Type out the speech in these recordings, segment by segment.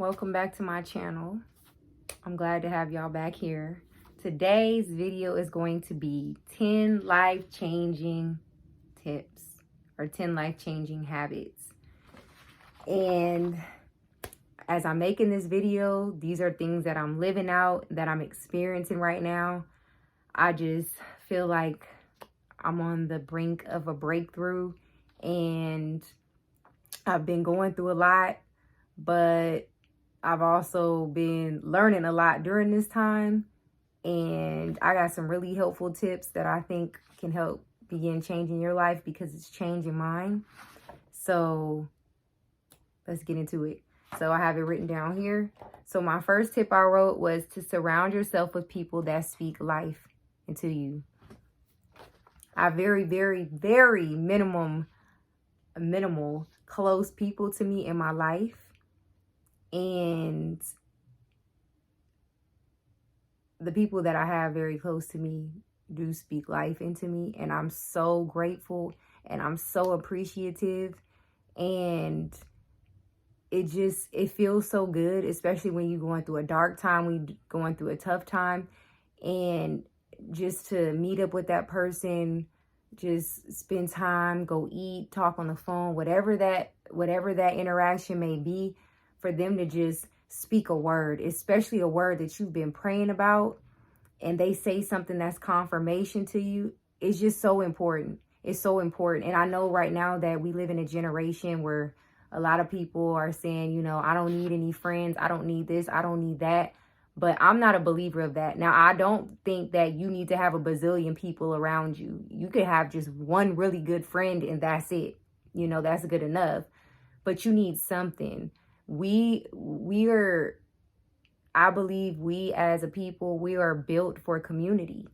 Welcome back to my channel. I'm glad to have y'all back here. Today's video is going to be 10 life-changing tips or 10 life-changing habits. And as I'm making this video, these are things that I'm living out, that I'm experiencing right now. I just feel like I'm on the brink of a breakthrough, and I've been going through a lot, but I've also been learning a lot during this time, and I got some really helpful tips that I think can help begin changing your life because it's changing mine. So let's get into it. So I have it written down here. So my first tip I wrote was to surround yourself with people that speak life into you. I have very minimal close people to me in my life. And the people that I have very close to me do speak life into me. And I'm so grateful and I'm so appreciative. And it feels so good, especially when you're going through a dark time, when you're going through a tough time. And just to meet up with that person, just spend time, go eat, talk on the phone, whatever that interaction may be, for them to just speak a word, especially a word that you've been praying about, and they say something that's confirmation to you, it's just so important. It's so important. And I know right now that we live in a generation where a lot of people are saying, you know, I don't need any friends. I don't need this. I don't need that. But I'm not a believer of that. Now, I don't think that you need to have a bazillion people around you. You could have just one really good friend and that's it. You know, that's good enough. But you need something. I believe we as a people, we are built for community.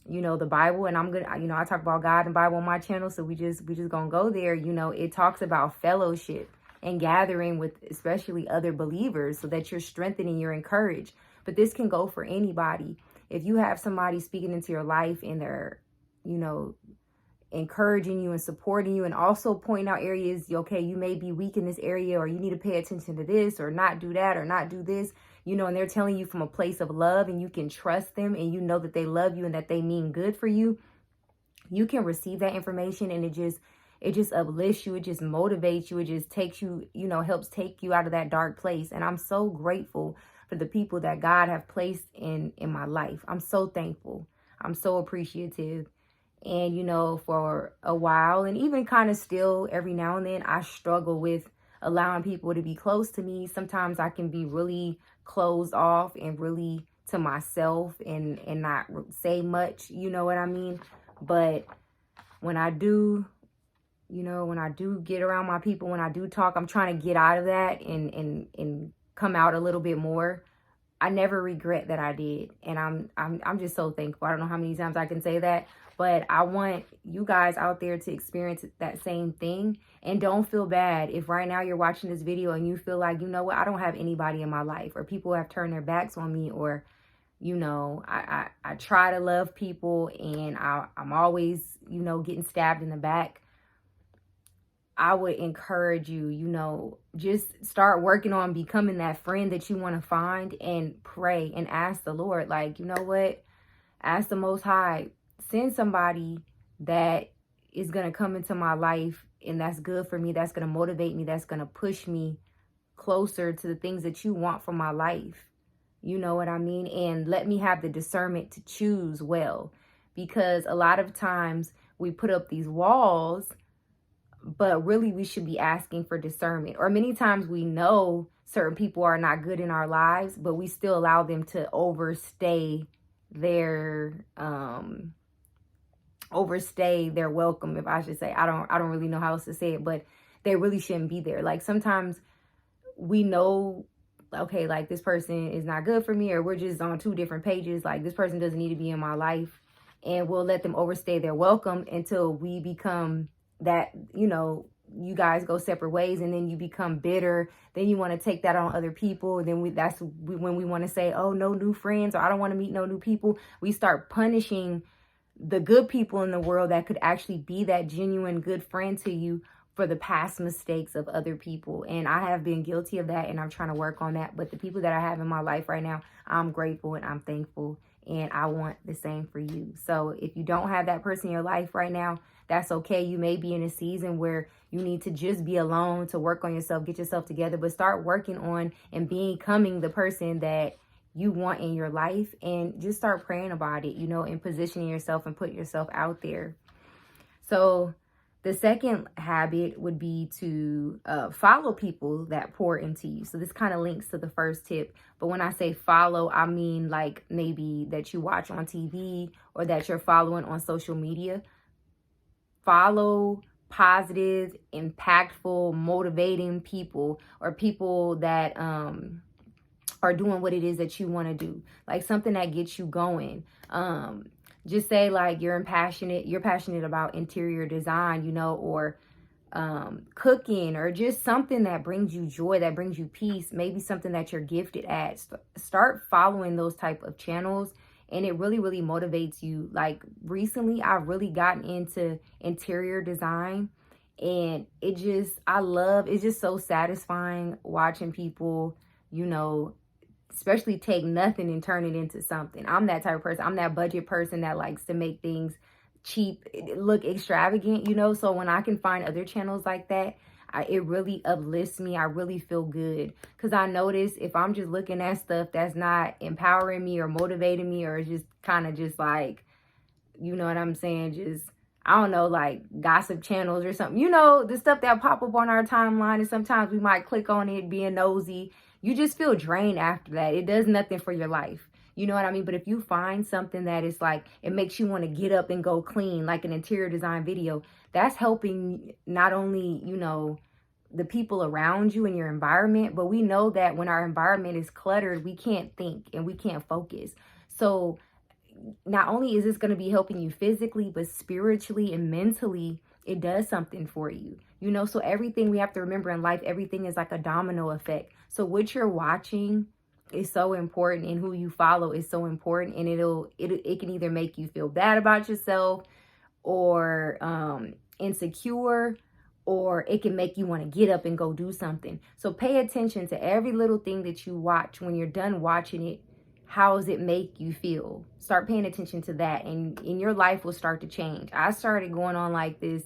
You know, the Bible, and I talk about God and Bible on my channel, so we just gonna go there. You know, it talks about fellowship and gathering with especially other believers so that you're strengthened and you're encouraged. But this can go for anybody. If you have somebody speaking into your life and they're, you know, encouraging you and supporting you, and also pointing out areas, okay, you may be weak in this area, or you need to pay attention to this, or not do that, or not do this, you know, and they're telling you from a place of love, and you can trust them, and you know that they love you and that they mean good for you, you can receive that information, and it just uplifts you, it just motivates you, it just takes you, you know, helps take you out of that dark place. And I'm so grateful for the people that God have placed in my life. I'm so thankful. I'm so appreciative. And, you know, for a while, and even kind of still every now and then, I struggle with allowing people to be close to me. Sometimes I can be really closed off and really to myself and not say much, you know what I mean? But when I do, you know, when I do get around my people, when I do talk, I'm trying to get out of that and come out a little bit more. I never regret that I did. And I'm just so thankful. I don't know how many times I can say that, but I want you guys out there to experience that same thing. And don't feel bad if right now you're watching this video and you feel like, you know what, I don't have anybody in my life, or people have turned their backs on me, or, you know, I try to love people and I'm always, you know, getting stabbed in the back. I would encourage you, you know, just start working on becoming that friend that you want to find, and pray and ask the Lord, like, you know what, ask the Most High, send somebody that is going to come into my life and that's good for me, that's going to motivate me, that's going to push me closer to the things that you want from my life. You know what I mean? And let me have the discernment to choose well, because a lot of times we put up these walls, but really we should be asking for discernment. Or many times we know certain people are not good in our lives, but we still allow them to overstay their welcome, if I should say. I don't really know how else to say it, but they really shouldn't be there. Like, sometimes we know, okay, like, this person is not good for me, or we're just on two different pages, like, this person doesn't need to be in my life, and we'll let them overstay their welcome until we become that, you know, you guys go separate ways, and then you become bitter. Then you want to take that on other people. And then that's when we want to say, oh, no new friends, or I don't want to meet no new people. We start punishing the good people in the world that could actually be that genuine good friend to you for the past mistakes of other people. And I have been guilty of that, and I'm trying to work on that. But the people that I have in my life right now, I'm grateful and I'm thankful, and I want the same for you. So if you don't have that person in your life right now, that's okay. You may be in a season where you need to just be alone to work on yourself, get yourself together, but start working on and becoming the person that you want in your life, and just start praying about it, and positioning yourself and putting yourself out there. So the second habit would be to follow people that pour into you. So this kind of links to the first tip. But when I say follow, I mean like maybe that you watch on TV or that you're following on social media. Follow positive, impactful, motivating people, or people that are doing what it is that you want to do. Like something that gets you going. Just say like you're passionate about interior design, or cooking, or just something that brings you joy, that brings you peace, maybe something that you're gifted at. Start following those type of channels, and it really, really motivates you. Like recently, I've really gotten into interior design, and it's just so satisfying watching people, especially take nothing and turn it into something. I'm that type of person. I'm that budget person that likes to make things cheap, look extravagant, So when I can find other channels like that, it really uplifts me. I really feel good, because I notice if I'm just looking at stuff that's not empowering me or motivating me, or just kind of just like, you know what I'm saying? Just, I don't know, like gossip channels or something, the stuff that pop up on our timeline, and sometimes we might click on it being nosy. You just feel drained after that. It does nothing for your life. You know what I mean? But if you find something that is like, it makes you want to get up and go clean, like an interior design video, that's helping not only, the people around you and your environment, but we know that when our environment is cluttered, we can't think and we can't focus. So not only is this going to be helping you physically, but spiritually and mentally, it does something for you. So everything, we have to remember in life, everything is like a domino effect. So what you're watching is so important, and who you follow is so important, and it can either make you feel bad about yourself, or insecure, or it can make you want to get up and go do something. So pay attention to every little thing that you watch. When you're done watching it, how does it make you feel? Start paying attention to that, and your life will start to change. I started going on like this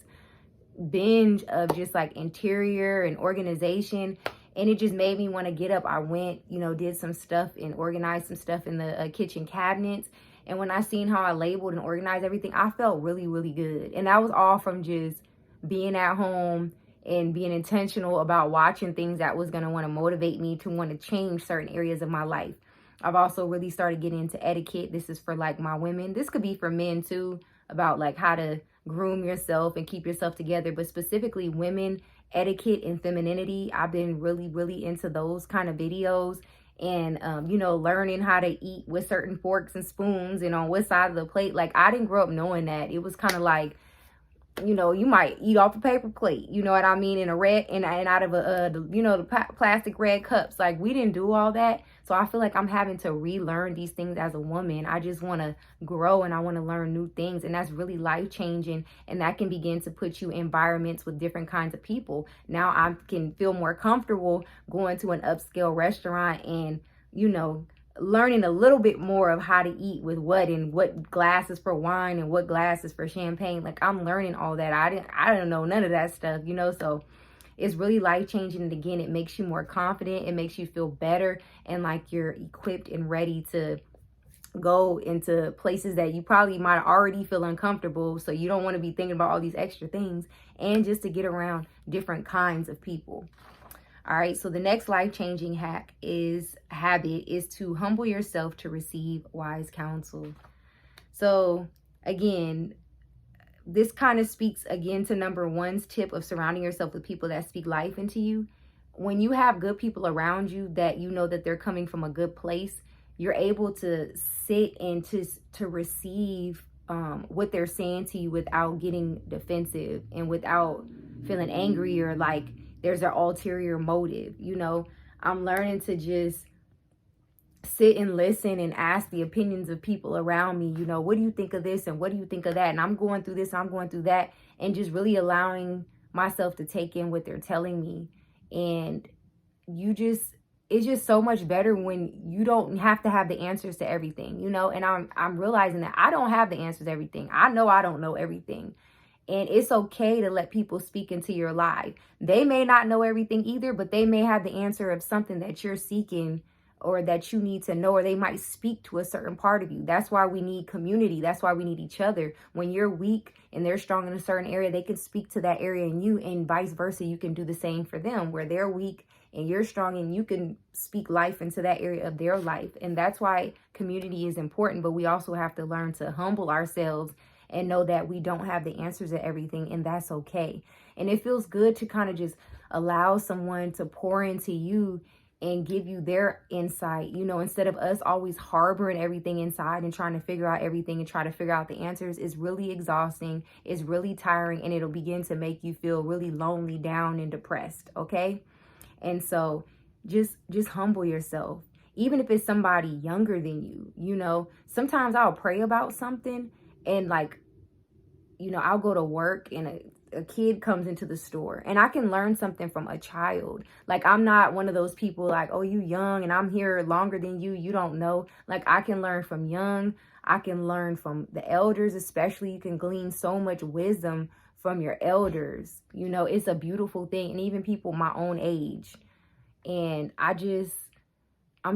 binge of just like interior and organization, and it just made me want to get up. I went, did some stuff and organized some stuff in the kitchen cabinets. And when I seen how I labeled and organized everything, I felt really, really good. And that was all from just being at home and being intentional about watching things that was going to want to motivate me to want to change certain areas of my life. I've also really started getting into etiquette. This is for like my women. This could be for men too, about like how to groom yourself and keep yourself together, but specifically women, etiquette and femininity. I've been really, really into those kind of videos, and learning how to eat with certain forks and spoons and on what side of the plate. Like I didn't grow up knowing that. It was kind of like, you might eat off a paper plate, you know what I mean, in a red and out of the plastic red cups. Like we didn't do all that. So I feel like I'm having to relearn these things as a woman. I just want to grow and I want to learn new things, and that's really life changing, and that can begin to put you in environments with different kinds of people. Now I can feel more comfortable going to an upscale restaurant and learning a little bit more of how to eat with what, and what glasses for wine and what glasses for champagne. Like I'm learning all that. I don't know none of that stuff, so it's really life changing. And again, it makes you more confident. It makes you feel better, and like you're equipped and ready to go into places that you probably might already feel uncomfortable. So you don't want to be thinking about all these extra things, and just to get around different kinds of people. All right, so the next life-changing habit is to humble yourself to receive wise counsel. So again, this kind of speaks again to number one's tip of surrounding yourself with people that speak life into you. When you have good people around you that that they're coming from a good place, you're able to sit and to receive what they're saying to you without getting defensive and without feeling angry or like there's an ulterior motive. I'm learning to just sit and listen and ask the opinions of people around me. What do you think of this and what do you think of that? And I'm going through this, I'm going through that, and just really allowing myself to take in what they're telling me. And it's just so much better when you don't have to have the answers to everything, you know? And I'm realizing that I don't have the answers to everything. I know I don't know everything. And it's okay to let people speak into your life. They may not know everything either, but they may have the answer of something that you're seeking or that you need to know, or they might speak to a certain part of you. That's why we need community. That's why we need each other. When you're weak and they're strong in a certain area, they can speak to that area in you, and vice versa. You can do the same for them, where they're weak and you're strong, and you can speak life into that area of their life. And that's why community is important, but we also have to learn to humble ourselves and know that we don't have the answers to everything, and that's okay. And it feels good to kind of just allow someone to pour into you and give you their insight, you know, instead of us always harboring everything inside and trying to figure out everything and try to figure out the answers. Is really exhausting, it's really tiring, and it'll begin to make you feel really lonely, down, and depressed, okay? And so just humble yourself. Even if it's somebody younger than you, you know, sometimes I'll pray about something and like, you know, I'll go to work and a kid comes into the store and I can learn something from a child. Like, I'm not one of those people like, oh, you young and I'm here longer than you, you don't know. Like, I can learn from young. I can learn from the elders, especially. You can glean so much wisdom from your elders. You know, it's a beautiful thing. And even people my own age. And I'm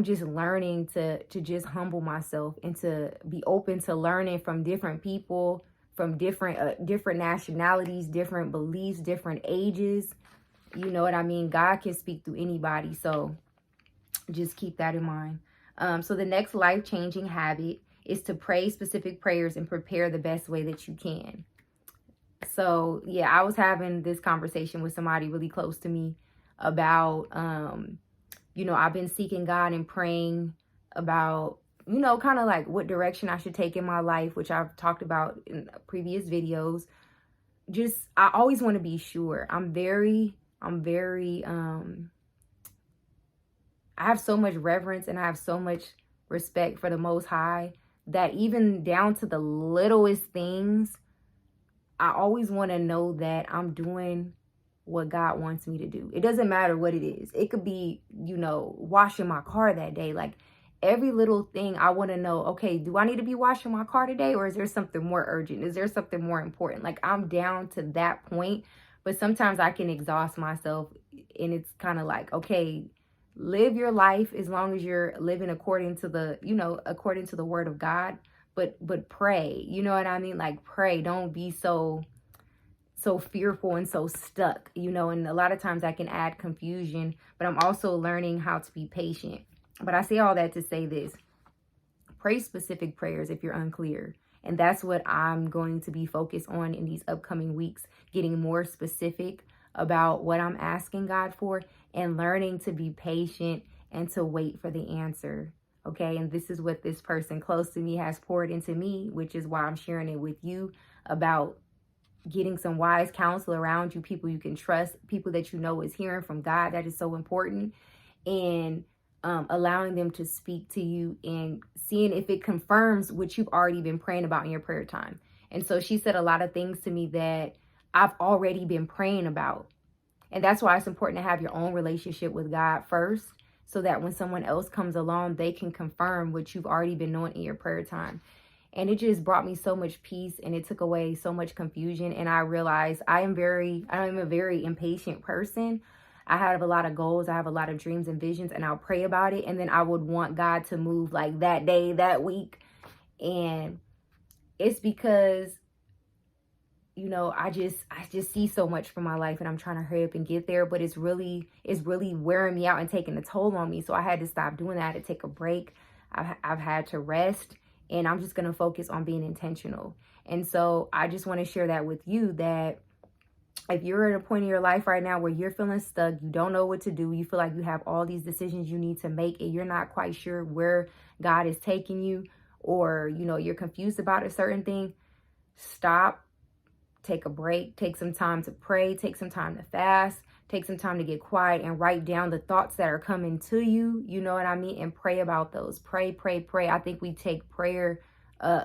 just learning to just humble myself and to be open to learning from different people, from different nationalities, different beliefs, different ages. You know what I mean? God can speak through anybody. So just keep that in mind. So the next life-changing habit is to pray specific prayers and prepare the best way that you can. So yeah, I was having this conversation with somebody really close to me about, you know, I've been seeking God and praying about, you know, kind of like what direction I should take in my life, which I've talked about in previous videos. Just, I always want to be sure. I have so much reverence and I have so much respect for the Most High that even down to the littlest things, I always want to know that I'm doing what God wants me to do. It doesn't matter what it is. It could be, you know, washing my car that day. Like, every little thing I want to know, okay, do I need to be washing my car today, or is there something more urgent? Is there something more important? Like, I'm down to that point, but sometimes I can exhaust myself, and it's kind of like, okay, live your life as long as you're living according to the, you know, according to the word of God, but pray, you know what I mean? Like, pray. Don't be so fearful and so stuck, you know, and a lot of times I can add confusion, but I'm also learning how to be patient. But I say all that to say this: pray specific prayers if you're unclear. And that's what I'm going to be focused on in these upcoming weeks, getting more specific about what I'm asking God for and learning to be patient and to wait for the answer. Okay. And this is what this person close to me has poured into me, which is why I'm sharing it with you, about getting some wise counsel around you, people you can trust, people that you know is hearing from God. That is so important. And allowing them to speak to you and seeing if it confirms what you've already been praying about in your prayer time. And so she said a lot of things to me that I've already been praying about. And that's why it's important to have your own relationship with God first, so that when someone else comes along, they can confirm what you've already been knowing in your prayer time. And it just brought me so much peace, and it took away so much confusion. And I realized I am a very impatient person. I have a lot of goals. I have a lot of dreams and visions, and I'll pray about it. And then I would want God to move like that day, that week. And it's because, you know, I just see so much from my life, and I'm trying to hurry up and get there, but it's really wearing me out and taking a toll on me. So I had to stop doing that. I had to take a break. I've had to rest, and I'm just going to focus on being intentional. And so I just want to share that with you, that if you're at a point in your life right now where you're feeling stuck, you don't know what to do, you feel like you have all these decisions you need to make, and you're not quite sure where God is taking you, or, you know, you're confused about a certain thing, stop, take a break, take some time to pray, take some time to fast, take some time to get quiet and write down the thoughts that are coming to you, you know what I mean, and pray about those. Pray. I think we take prayer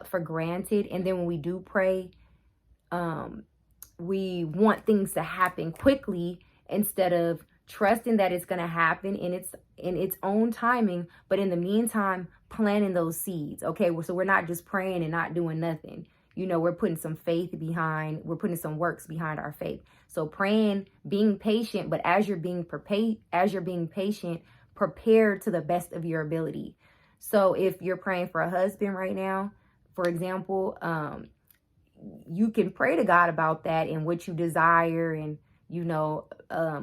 for granted, and then when we do pray, we want things to happen quickly instead of trusting that it's going to happen in its own timing, but in the meantime planting those seeds. Okay, so we're not just praying and not doing nothing. You know, we're putting some faith behind, we're putting some works behind our faith. So praying, being patient, but as you're being patient, prepare to the best of your ability. So if you're praying for a husband right now, for example, you can pray to God about that and what you desire, and, you know,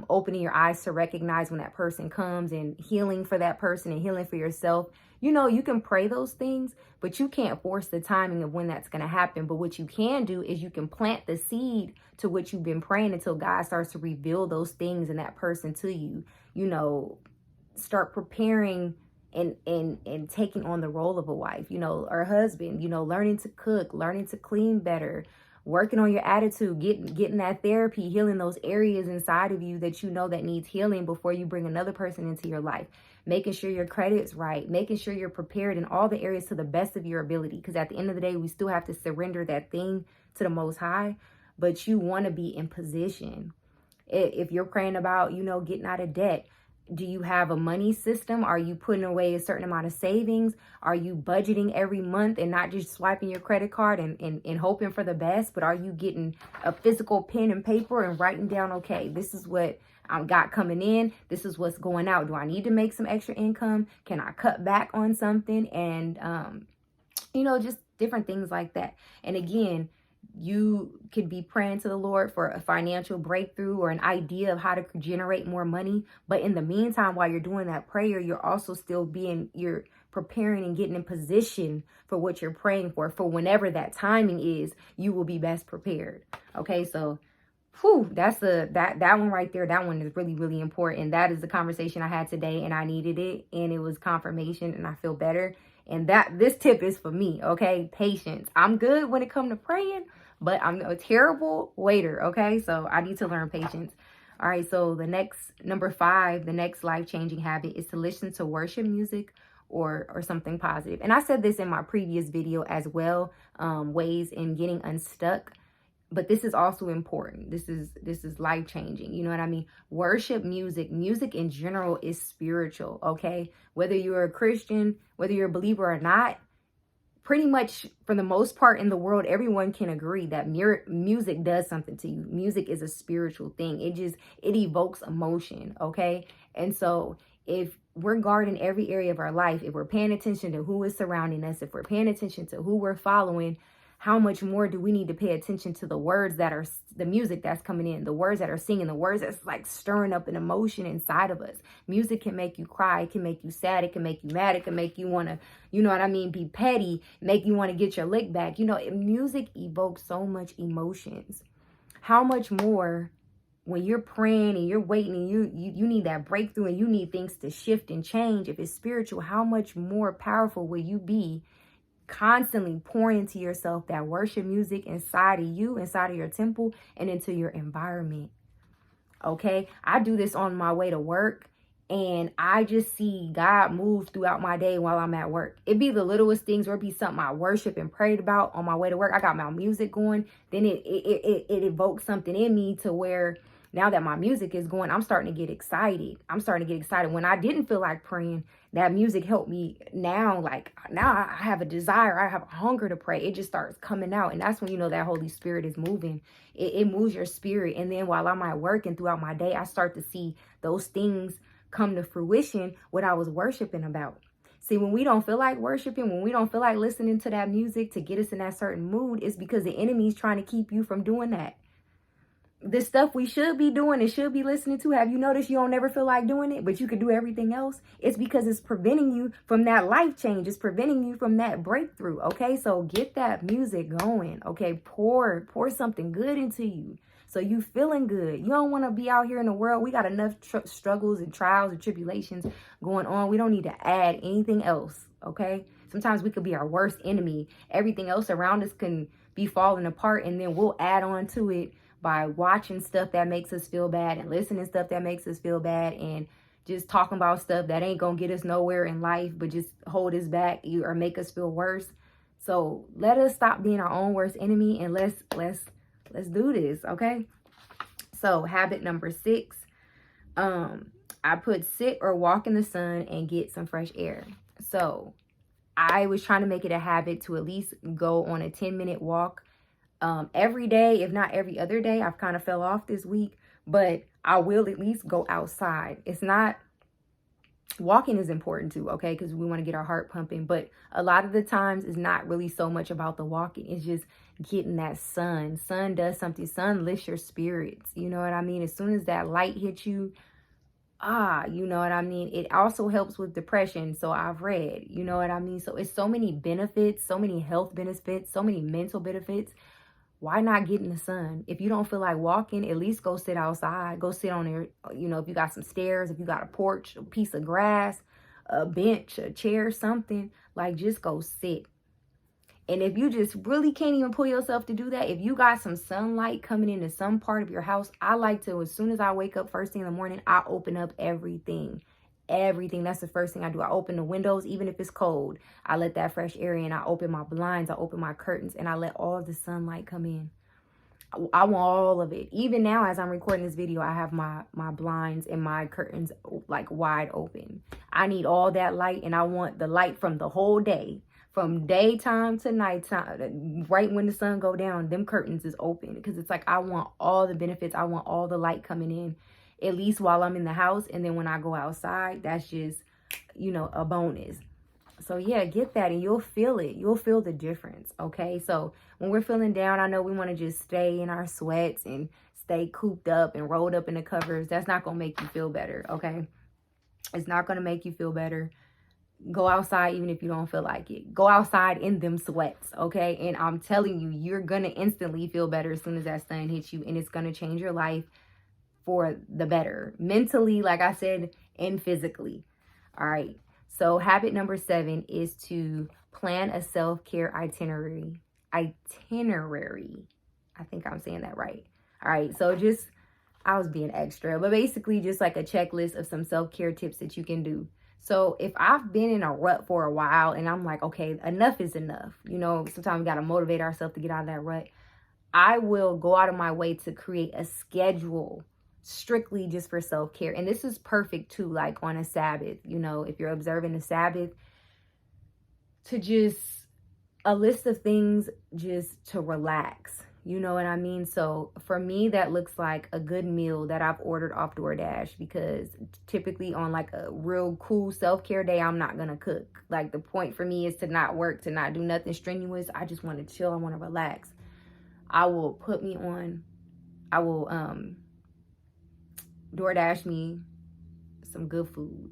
opening your eyes to recognize when that person comes, and healing for that person and healing for yourself. You know, you can pray those things, but you can't force the timing of when that's going to happen. But what you can do is you can plant the seed to what you've been praying until God starts to reveal those things and that person to you. You know, start preparing and taking on the role of a wife, you know, or a husband, you know, learning to cook, learning to clean better, working on your attitude, getting that therapy, healing those areas inside of you that you know that needs healing before you bring another person into your life, making sure your credit's right, making sure you're prepared in all the areas to the best of your ability. Because at the end of the day, we still have to surrender that thing to the Most High, but you want to be in position. If you're praying about, you know, getting out of debt, do you have a money system? Are you putting away a certain amount of savings? Are you budgeting every month and not just swiping your credit card and hoping for the best? But are you getting a physical pen and paper and writing down, okay, this is what I've got coming in, this is what's going out. Do I need to make some extra income? Can I cut back on something? And, you know, just different things like that. And again, you could be praying to the Lord for a financial breakthrough or an idea of how to generate more money. But in the meantime, while you're doing that prayer, you're also still you're preparing and getting in position for what you're praying for whenever that timing is, you will be best prepared. Okay, so that's that one right there. That one is really, really important. And that is the conversation I had today, and I needed it, and it was confirmation, and I feel better. And this tip is for me, okay? Patience. I'm good when it comes to praying, but I'm a terrible waiter, okay? So I need to learn patience. All right, so the next, number 5, the next life-changing habit is to listen to worship music or something positive. And I said this in my previous video as well, ways in getting unstuck. But this is also important. This is life-changing. You know what I mean? Worship music in general is spiritual, okay? Whether you're a Christian, whether you're a believer or not, pretty much for the most part in the world, everyone can agree that music does something to you. Music is a spiritual thing. It evokes emotion, okay? And so if we're guarding every area of our life, if we're paying attention to who is surrounding us, if we're paying attention to who we're following, how much more do we need to pay attention to the words that are the music that's coming in, the words that are singing, the words that's like stirring up an emotion inside of us. Music can make you cry. It can make you sad. It can make you mad. It can make you want to, you know what I mean, be petty, make you want to get your lick back. You know, music evokes so much emotions. How much more when you're praying and you're waiting and you need that breakthrough and you need things to shift and change. If it's spiritual, how much more powerful will you be constantly pouring into yourself that worship music inside of you, inside of your temple, and into your environment? Okay, I do this on my way to work, and I just see God move throughout my day while I'm at work. It be the littlest things, or it be something I worship and prayed about on my way to work. I got my music going, then it evokes something in me to where now that my music is going, I'm starting to get excited. When I didn't feel like praying, that music helped me. Now I have a desire, I have a hunger to pray. It just starts coming out. And that's when you know that Holy Spirit is moving. It moves your spirit. And then while I'm at work and throughout my day, I start to see those things come to fruition, what I was worshiping about. See, when we don't feel like worshiping, when we don't feel like listening to that music to get us in that certain mood, it's because the enemy is trying to keep you from doing that. The stuff we should be doing and should be listening to, have you noticed you don't never feel like doing it, but you could do everything else? It's because it's preventing you from that life change. It's preventing you from that breakthrough, okay? So get that music going, okay? Pour something good into you so you feeling good. You don't want to be out here in the world. We got enough struggles and trials and tribulations going on. We don't need to add anything else, okay? Sometimes we could be our worst enemy. Everything else around us can be falling apart, and then we'll add on to it by watching stuff that makes us feel bad and listening to stuff that makes us feel bad and just talking about stuff that ain't gonna get us nowhere in life but just hold us back or make us feel worse. So let us stop being our own worst enemy, and let's Let's do this, okay? So habit number 6, I put sit or walk in the sun and get some fresh air. So I was trying to make it a habit to at least go on a 10-minute walk every day, if not every other day. I've kind of fell off this week, but I will at least go outside. It's not, walking is important too, okay? Because we want to get our heart pumping, but a lot of the times it's not really so much about the walking. It's just getting that sun. Sun does something. Sun lifts your spirits. You know what I mean? As soon as that light hits you, you know what I mean? It also helps with depression. So I've read, you know what I mean? So it's so many benefits, so many health benefits, so many mental benefits. Why not get in the sun? If you don't feel like walking, at least go sit outside. Go sit on there. You know, if you got some stairs, if you got a porch, a piece of grass, a bench, a chair, something, like just go sit. And if you just really can't even pull yourself to do that, if you got some sunlight coming into some part of your house, I like to, as soon as I wake up first thing in the morning, I open up everything. Everything. That's the first thing I do. I open the windows, even if it's cold. I let that fresh air in. I open my blinds. I open my curtains, and I let all the sunlight come in. I want all of it. Even now, as I'm recording this video, I have my blinds and my curtains like wide open. I need all that light, and I want the light from the whole day. From daytime to nighttime, right when the sun go down, them curtains is open. Because it's like, I want all the benefits. I want all the light coming in, at least while I'm in the house. And then when I go outside, that's just, you know, a bonus. So yeah, get that and you'll feel it. You'll feel the difference, okay? So when we're feeling down, I know we want to just stay in our sweats and stay cooped up and rolled up in the covers. That's not going to make you feel better, okay? It's not going to make you feel better. Go outside even if you don't feel like it. Go outside in them sweats, okay? And I'm telling you, you're going to instantly feel better as soon as that sun hits you, and it's going to change your life for the better. Mentally, like I said, and physically. All right. So habit number 7 is to plan a self-care itinerary. I think I'm saying that right. All right. So just, I was being extra, but basically just like a checklist of some self-care tips that you can do. So if I've been in a rut for a while and I'm like, okay, enough is enough. You know, sometimes we got to motivate ourselves to get out of that rut. I will go out of my way to create a schedule strictly just for self-care. And this is perfect too, like on a Sabbath, you know, if you're observing the Sabbath, to just a list of things just to relax. You know what I mean? So for me, that looks like a good meal that I've ordered off DoorDash, because typically on like a real cool self-care day, I'm not going to cook. Like the point for me is to not work, to not do nothing strenuous. I just want to chill. I want to relax. I will DoorDash me some good food.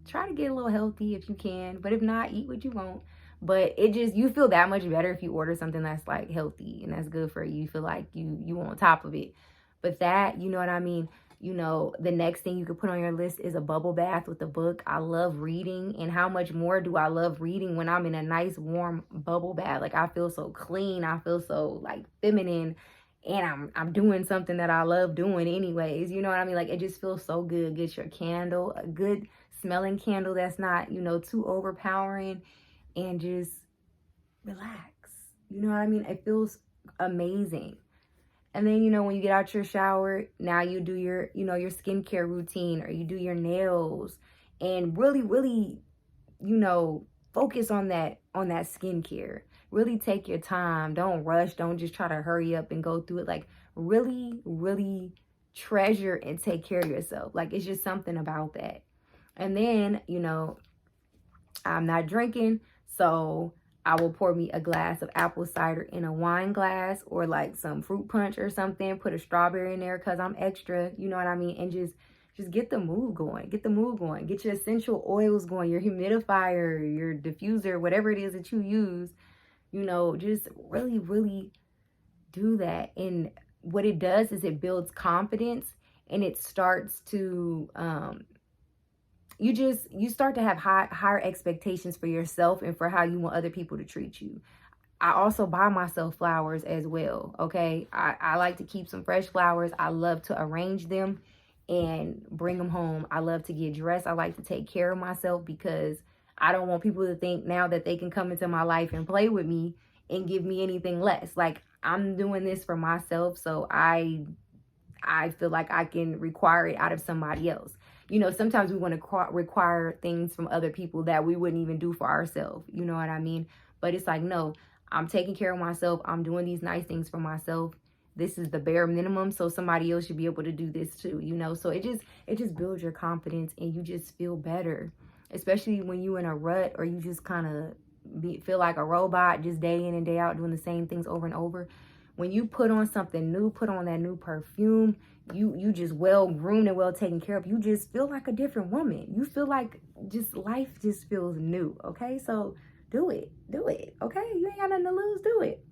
Try to get a little healthy if you can, but if not, eat what you want. But it just, you feel that much better if you order something that's like healthy and that's good for you. You feel like you on top of it. But that, you know what I mean? You know, the next thing you could put on your list is a bubble bath with a book. I love reading, and how much more do I love reading when I'm in a nice warm bubble bath? Like I feel so clean. I feel so like feminine, and I'm doing something that I love doing anyways. You know what I mean? Like it just feels so good. Get your candle, a good smelling candle that's not, you know, too overpowering, and just relax. You know what I mean? It feels amazing. And then, you know, when you get out your shower, now you do your, you know, your skincare routine, or you do your nails, and really, really, you know, focus on that skincare. Really take your time. Don't rush. Don't just try to hurry up and go through it. Like really, really treasure and take care of yourself. Like it's just something about that. And then, you know, I'm not drinking, so I will pour me a glass of apple cider in a wine glass, or like some fruit punch or something. Put a strawberry in there because I'm extra, you know what I mean? And just get the mood going. Get your essential oils going, your humidifier, your diffuser, whatever it is that you use. You know, just really, really do that. And what it does is it builds confidence, and it starts to, you start to have higher expectations for yourself and for how you want other people to treat you. I also buy myself flowers as well, okay? I like to keep some fresh flowers. I love to arrange them and bring them home. I love to get dressed. I like to take care of myself, because I don't want people to think now that they can come into my life and play with me and give me anything less. Like, I'm doing this for myself, so I feel like I can require it out of somebody else. You know, sometimes we want to require things from other people that we wouldn't even do for ourselves. You know what I mean? But it's like, no, I'm taking care of myself. I'm doing these nice things for myself. This is the bare minimum, so somebody else should be able to do this too, you know? So it just builds your confidence, and you just feel better, especially when you in a rut, or you just kind of feel like a robot, just day in and day out doing the same things over and over. When you put on something new, put on that new perfume, you just well groomed and well taken care of, you just feel like a different woman. You feel like just life just feels new. Okay, so do it, okay? You ain't got nothing to lose. Do it.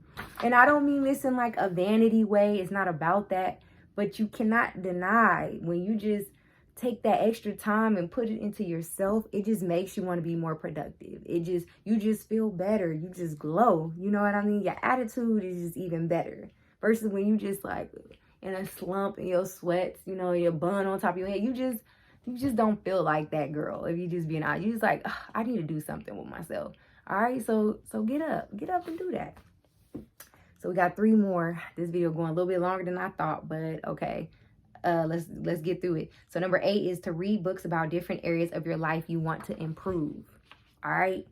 And I don't mean this in like a vanity way. It's not about that. But you cannot deny, when you just take that extra time and put it into yourself, it just makes you want to be more productive. You just feel better. You just glow. You know what I mean? Your attitude is just even better. Versus when you just like in a slump and your sweats, you know, your bun on top of your head. You just don't feel like that girl. If you just being honest, you just like, I need to do something with myself. All right, so get up and do that. So we got 3 more. This video going a little bit longer than I thought, but okay. Let's get through it. So number 8 is to read books about different areas of your life you want to improve. All right.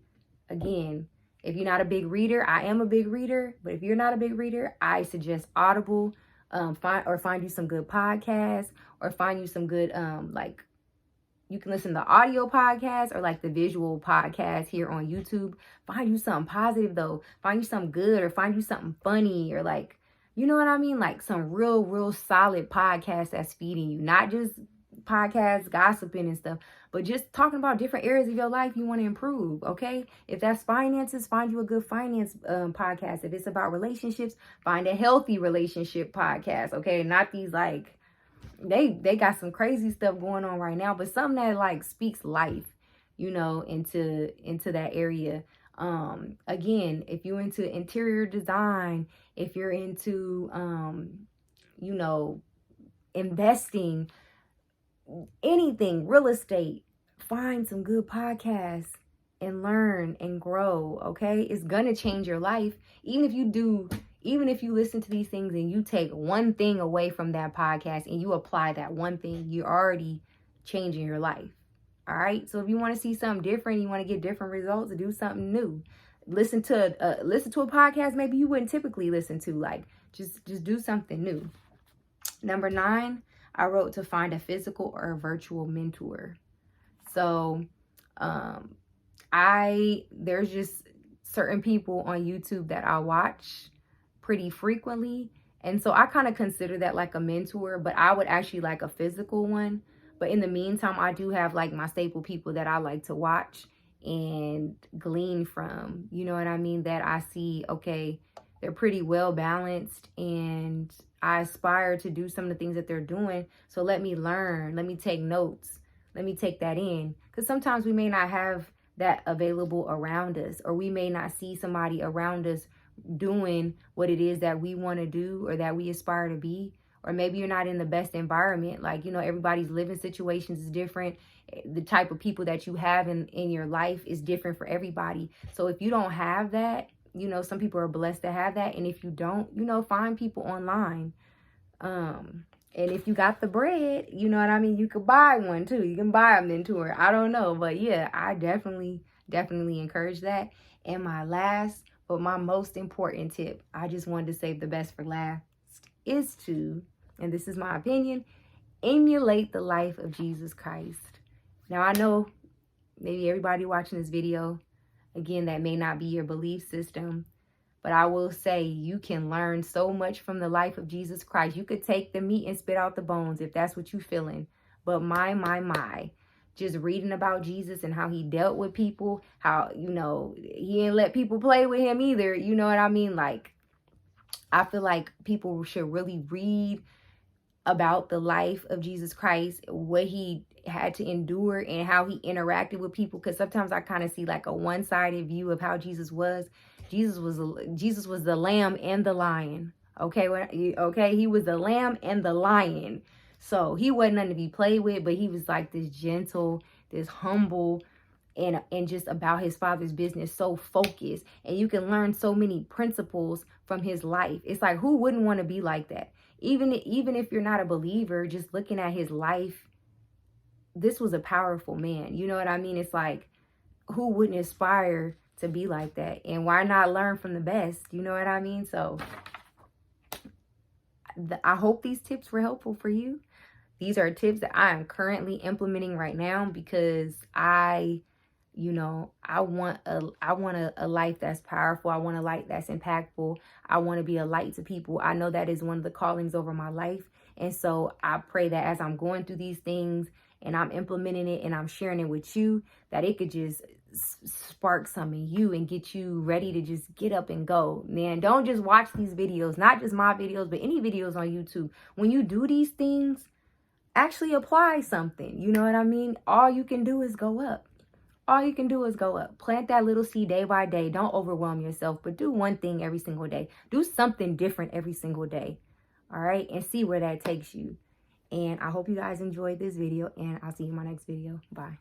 Again, if you're not a big reader, I am a big reader, but if you're not a big reader, I suggest Audible. Find you some good podcasts, or find you some good like, you can listen to audio podcasts or like the visual podcast here on YouTube. Find you something positive though. Find you something good, or find you something funny, or like, you know what I mean? Like some real solid podcast that's feeding you. Not just podcasts, gossiping and stuff, but just talking about different areas of your life you want to improve, okay? If that's finances, find you a good finance podcast. If it's about relationships, find a healthy relationship podcast, okay? Not these like, they got some crazy stuff going on right now, but something that like speaks life, you know, into that area. Again, if you're into interior design, if you're into you know, investing, anything, real estate, find some good podcasts and learn and grow, okay? It's gonna change your life. Even if you listen to these things and you take one thing away from that podcast and you apply that one thing, you're already changing your life. All right. So if you want to see something different, you want to get different results, do something new. Listen to a podcast maybe you wouldn't typically listen to. Like just do something new. Number 9, I wrote to find a physical or a virtual mentor. So there's just certain people on YouTube that I watch pretty frequently. And so I kind of consider that like a mentor, but I would actually like a physical one. But in the meantime, I do have like my staple people that I like to watch and glean from, you know what I mean? That I see, okay, they're pretty well balanced and I aspire to do some of the things that they're doing. So let me learn, let me take notes, let me take that in. Because sometimes we may not have that available around us, or we may not see somebody around us doing what it is that we want to do or that we aspire to be. Or maybe you're not in the best environment. Like, you know, everybody's living situations is different. The type of people that you have in your life is different for everybody. So if you don't have that, you know, some people are blessed to have that. And if you don't, you know, find people online. And if you got the bread, you know what I mean? You could buy one too. You can buy a mentor. I don't know. But yeah, I definitely encourage that. And my last, but my most important tip, I just wanted to save the best for last, is to, and this is my opinion, emulate the life of Jesus Christ. Now, I know maybe everybody watching this video, again, that may not be your belief system, but I will say you can learn so much from the life of Jesus Christ. You could take the meat and spit out the bones if that's what you're feeling. But my, just reading about Jesus and how he dealt with people, how, you know, he didn't let people play with him either. You know what I mean? Like, I feel like people should really read about the life of Jesus Christ, what he had to endure and how he interacted with people. Because sometimes I kind of see like a one-sided view of how Jesus was. Jesus was the lamb and the lion. Okay, he was the lamb and the lion. So he wasn't nothing to be played with, but he was like this gentle, this humble, and just about his father's business, so focused. And you can learn so many principles from his life. It's like, who wouldn't want to be like that? Even if you're not a believer, just looking at his life, this was a powerful man. You know what I mean? It's like, who wouldn't aspire to be like that? And why not learn from the best? You know what I mean? So I hope these tips were helpful for you. These are tips that I am currently implementing right now because I want a life that's powerful. I want a life that's impactful. I want to be a light to people. I know that is one of the callings over my life. And so I pray that as I'm going through these things and I'm implementing it and I'm sharing it with you, that it could just spark some in you and get you ready to just get up and go. Man, don't just watch these videos, not just my videos, but any videos on YouTube. When you do these things, actually apply something. You know what I mean? All you can do is go up. All you can do is go up. Plant that little seed day by day. Don't overwhelm yourself, but do one thing every single day. Do something different every single day. All right? And see where that takes you. And I hope you guys enjoyed this video, and I'll see you in my next video. Bye.